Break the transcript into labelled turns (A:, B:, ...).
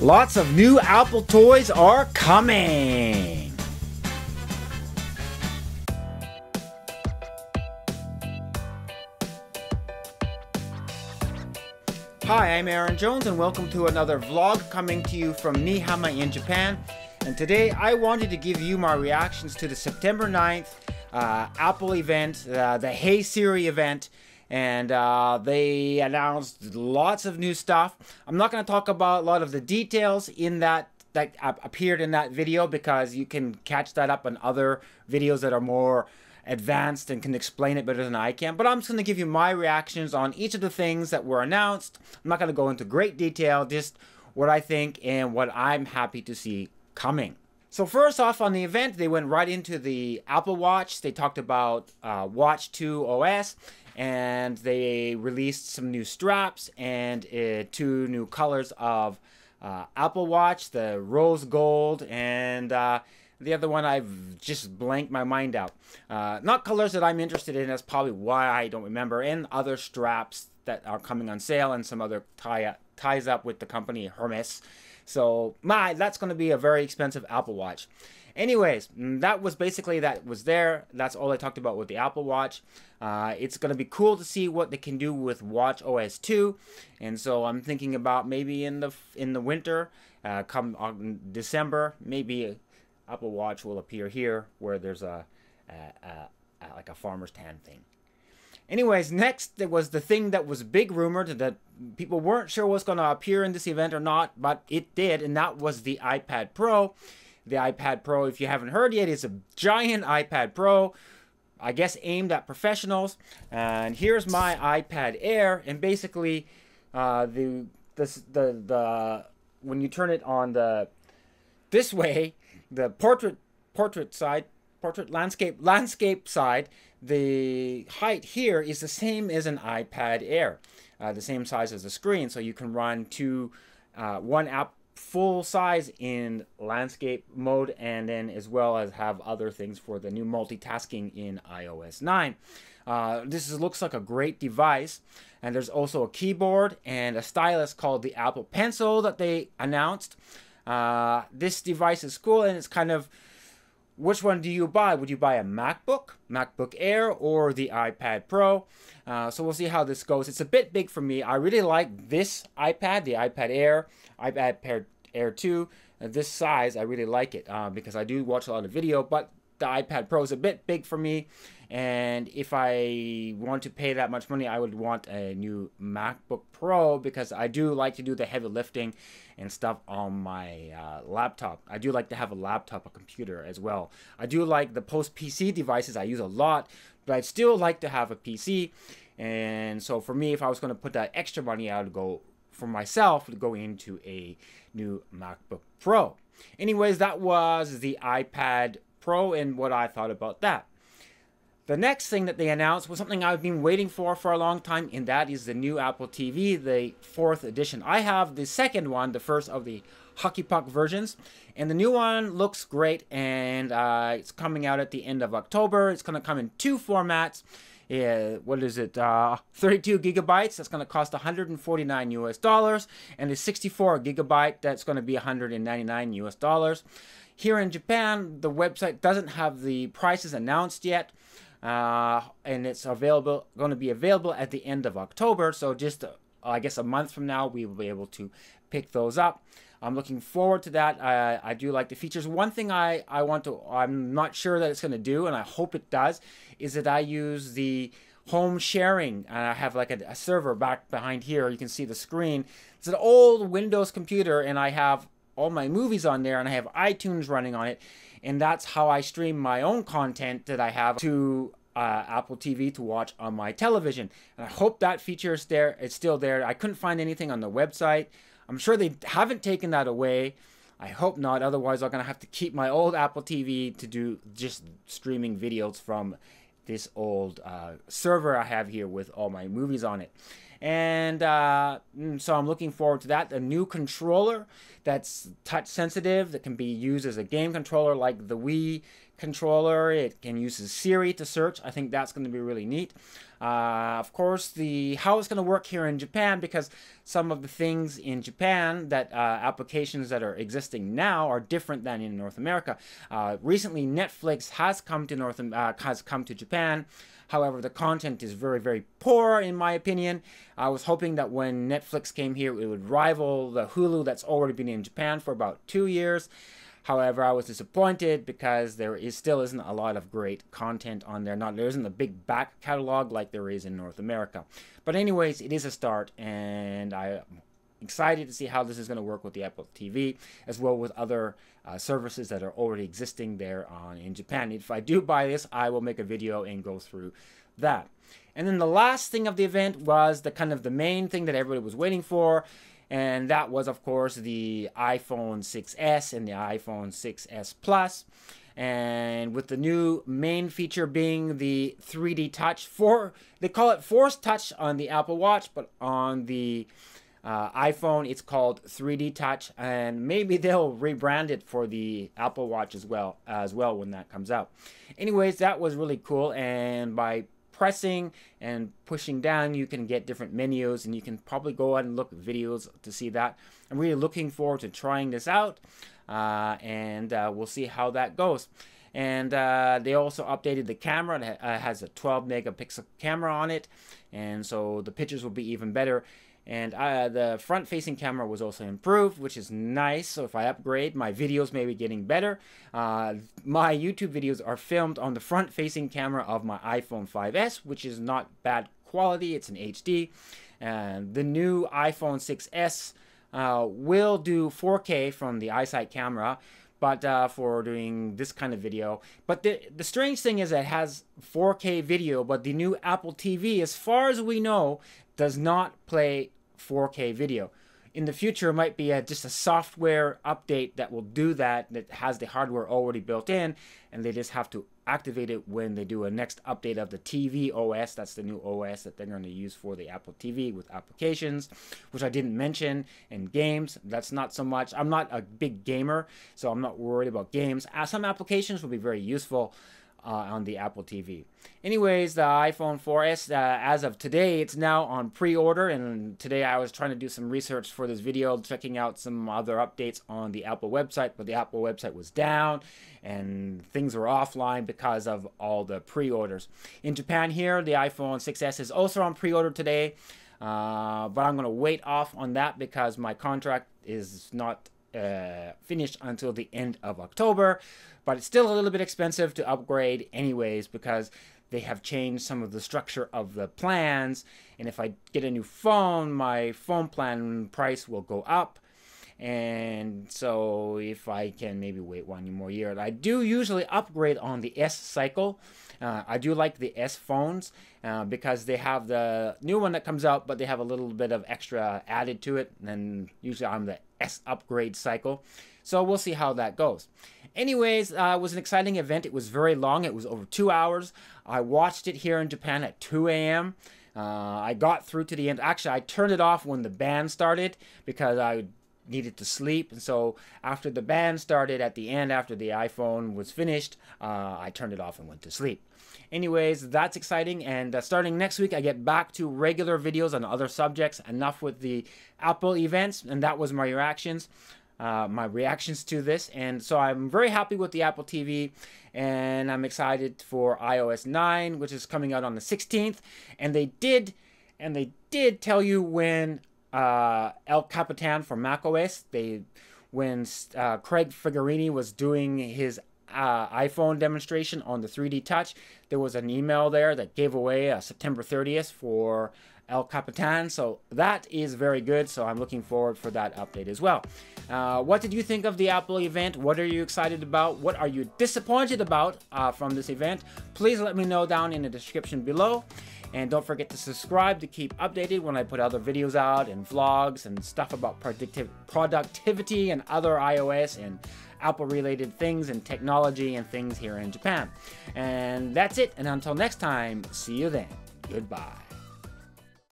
A: Lots of new Apple toys are coming! Hi, I'm Aaron Jones and welcome to another vlog coming to you from Nihama in Japan. And today I wanted to give you my reactions to the September 9th Apple event, the Hey Siri event. And they announced lots of new stuff. I'm not going to talk about a lot of the details in that appeared in that video, because you can catch that up on other videos that are more advanced and can explain it better than I can. But I'm just going to give you my reactions on each of the things that were announced. I'm not going to go into great detail, just what I think and what I'm happy to see coming. So first off, on the event, they went right into the Apple Watch. They talked about Watch 2 OS, and they released some new straps and 2 new colors of Apple Watch, the rose gold and the other one I've just blanked my mind out. Not colors that I'm interested in, that's probably why I don't remember, and other straps that are coming on sale and some other ties up with the company Hermes. So that's going to be a very expensive Apple Watch. Anyways, that was basically there. That's all I talked about with the Apple Watch. It's going to be cool to see what they can do with Watch OS 2, and so I'm thinking about maybe in the winter, come on December, maybe Apple Watch will appear here where there's like a farmer's tan thing. Anyways, next there was the thing that was big rumored that people weren't sure was going to appear in this event or not, but it did, and that was the iPad Pro. The iPad Pro, if you haven't heard yet, is a giant iPad Pro, I guess aimed at professionals. And here's my iPad Air, and basically, when you turn it on this way, the portrait landscape side, the height here is the same as an iPad Air, the same size as the screen, so you can run one app full size in landscape mode, and then as well as have other things for the new multitasking in iOS 9. This looks like a great device, and there's also a keyboard and a stylus called the Apple Pencil that they announced. This device is cool, and it's kind of, which one do you buy? Would you buy a MacBook Air, or the iPad Pro? So we'll see how this goes. It's a bit big for me. I really like this iPad, the iPad Air, iPad Air 2. This size, I really like it because I do watch a lot of video, but the iPad Pro is a bit big for me. And if I want to pay that much money, I would want a new MacBook Pro, because I do like to do the heavy lifting and stuff on my laptop. I do like to have a laptop, a computer as well. I do like the post-PC devices. I use a lot, but I'd still like to have a PC. And so for me, if I was going to put that extra money, I would go for myself to go into a new MacBook Pro. Anyways, that was the iPad Pro and what I thought about that. The next thing that they announced was something I've been waiting for a long time, and that is the new Apple TV, the 4th edition. I have the second one, the first of the Hockey Puck versions, and the new one looks great, and it's coming out at the end of October. It's going to come in 2 formats. What is it? 32 gigabytes. That's going to cost $149 US, and the 64 gigabyte. That's going to be $199 US. Here in Japan, the website doesn't have the prices announced yet. And it's going to be available at the end of October. So just, I guess, a month from now, we will be able to pick those up. I'm looking forward to that. I do like the features. One thing I'm not sure that it's going to do, and I hope it does, is that I use the home sharing. And I have like a server back behind here. You can see the screen. It's an old Windows computer, and I have all my movies on there, and I have iTunes running on it. And that's how I stream my own content that I have to Apple TV to watch on my television. And I hope that feature is there. It's still there. I couldn't find anything on the website. I'm sure they haven't taken that away. I hope not. Otherwise, I'm going to have to keep my old Apple TV to do just streaming videos from this old server I have here with all my movies on it. And so I'm looking forward to that. A new controller that's touch sensitive, that can be used as a game controller like the Wii controller. It can use Siri to search. I think that's going to be really neat. Of course, how it's going to work here in Japan, because some of the things in Japan that applications that are existing now are different than in North America. Recently, Netflix has come to Japan. However, the content is very, very poor, in my opinion. I was hoping that when Netflix came here, it would rival the Hulu that's already been in Japan for about 2 years. However, I was disappointed because there still isn't a lot of great content on there. There isn't a big back catalog like there is in North America. But anyways, it is a start, and I'm excited to see how this is going to work with the Apple TV, as well with other services that are already existing there in Japan. If I do buy this, I will make a video and go through that. And then the last thing of the event was the main thing that everybody was waiting for, and that was, of course, the iPhone 6s and the iPhone 6s Plus. And with the new main feature being the 3D touch. They call it Force Touch on the Apple Watch, but on the iPhone it's called 3D touch, and maybe they'll rebrand it for the Apple Watch as well when that comes out. Anyways, that was really cool, and by pressing and pushing down you can get different menus, and you can probably go out and look at videos to see that. I'm really looking forward to trying this out, and we'll see how that goes. And they also updated the camera. It has a 12 megapixel camera on it, and so the pictures will be even better. And the front-facing camera was also improved, which is nice. So if I upgrade, my videos may be getting better. My YouTube videos are filmed on the front-facing camera of my iPhone 5s, which is not bad quality. It's an HD. And the new iPhone 6s will do 4K from the iSight camera, but for doing this kind of video. But the strange thing is that it has 4K video, but the new Apple TV, as far as we know, does not play 4K video. In the future, it might be just a software update that will do that has the hardware already built in, and they just have to activate it when they do a next update of the TV OS. That's the new OS that they're going to use for the Apple TV with applications, which I didn't mention, and games. That's not so much. I'm not a big gamer, so I'm not worried about games. Some applications will be very useful on the Apple TV. Anyways, the iPhone 4S, as of today, it's now on pre-order, and today I was trying to do some research for this video, checking out some other updates on the Apple website, but the Apple website was down and things were offline because of all the pre-orders. In Japan here, the iPhone 6s is also on pre-order today, but I'm going to wait off on that because my contract is not finished until the end of October. But it's still a little bit expensive to upgrade anyways, because they have changed some of the structure of the plans, and if I get a new phone, my phone plan price will go up. And so if I can maybe wait 1 more year, I do usually upgrade on the S cycle. I do like the S phones because they have the new one that comes out, but they have a little bit of extra added to it, and then usually I'm the S upgrade cycle. So we'll see how that goes. Anyways, it was an exciting event. It was very long. It was over 2 hours. I watched it here in Japan at 2 a.m. I got through to the end. Actually, I turned it off when the band started because I needed to sleep. And so after the band started at the end, after the iPhone was finished, I turned it off and went to sleep. Anyways, that's exciting, and starting next week I get back to regular videos on other subjects. Enough with the Apple events, and that was my reactions to this. And so I'm very happy with the Apple TV, and I'm excited for iOS 9, which is coming out on the 16th. And they did tell you when El Capitan for macOS, when Craig Figuerini was doing his iPhone demonstration on the 3D Touch, there was an email there that gave away September 30th for El Capitan, so that is very good. So I'm looking forward for that update as well. What did you think of the Apple event? What are you excited about? What are you disappointed about from this event? Please let me know down in the description below. And don't forget to subscribe to keep updated when I put other videos out and vlogs and stuff about productivity and other iOS and Apple related things and technology and things here in Japan. And that's it. And until next time, see you then. Goodbye.